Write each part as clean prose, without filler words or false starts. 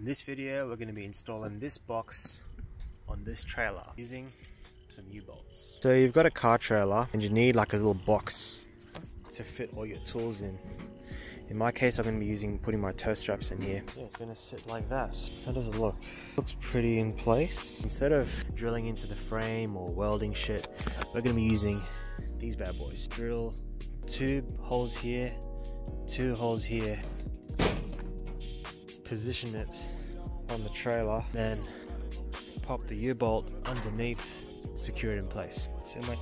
In this video we're going to be installing this box on this trailer using some U-bolts. So you've got a car trailer and you need like a little box to fit all your tools in. In my case I'm going to be putting my toe straps in here. Yeah, it's going to sit like that. How does it look? Looks pretty in place. Instead of drilling into the frame or welding shit, we're going to be using these bad boys. Drill 2 holes here, 2 holes here, position it on the trailer, then pop the U-bolt underneath, secure it in place. So my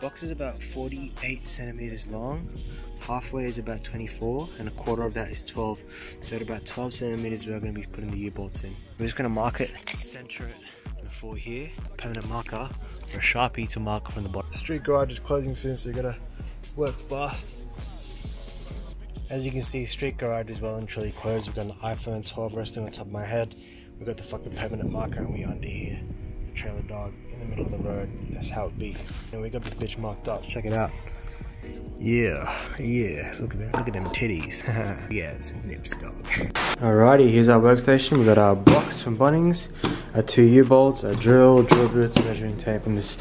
box is about 48 centimeters long, halfway is about 24, and a quarter of that is 12. So at about 12 centimeters we're going to be putting the U-bolts in. We're just going to mark it, center it before here, permanent marker or a Sharpie to mark from the bottom. The street garage is closing soon, so you gotta work fast. As you can see, street garage is well and truly closed. We've got an iPhone 12 resting on top of my head. We've got the fucking permanent marker and we under here. Trailer dog in the middle of the road. That's how it be. And we got this bitch marked up. Check it out. Yeah. Look at them titties. Yeah, it's nips, dog. Alrighty, here's our workstation. We got our box from Bunnings, our 2 U-bolts, a drill bits, measuring tape, and this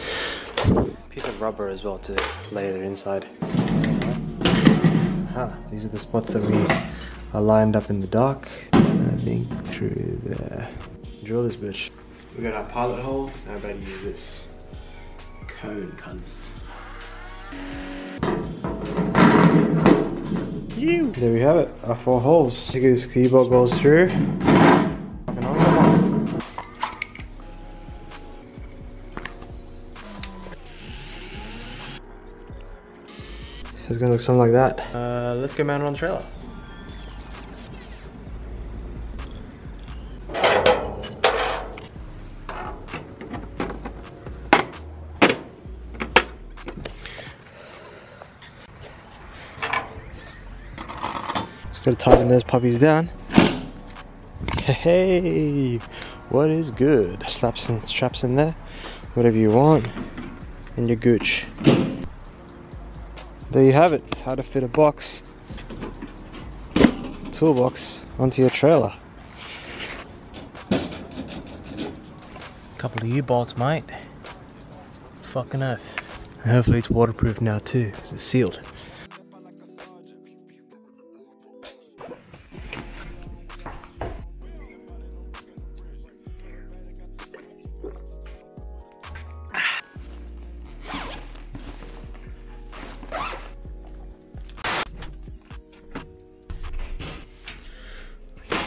piece of rubber as well to lay it inside. These are the spots that we are lined up in the dark. I think through there. Drill this bitch. We got our pilot hole. Now I'm about to use this cone, cunts. There we have it, our 4 holes. See this keyboard goes through. Fucking on. So it's gonna look something like that. Let's go mount it on the trailer. Just gotta tighten those puppies down. Hey, what is good? Slap some straps in there, whatever you want, and your gooch. There you have it, how to fit a box, toolbox, onto your trailer. Couple of U-bolts, mate. Fucking earth. And hopefully it's waterproof now too, because it's sealed.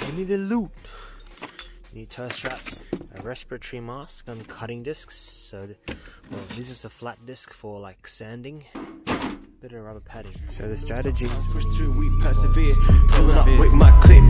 You need a loot. You need toe straps, a respiratory mask, and cutting discs. So, well, this is a flat disc for like sanding. Bit of rubber padding. So the strategy is push through, we persevere. Pulling up with my clip.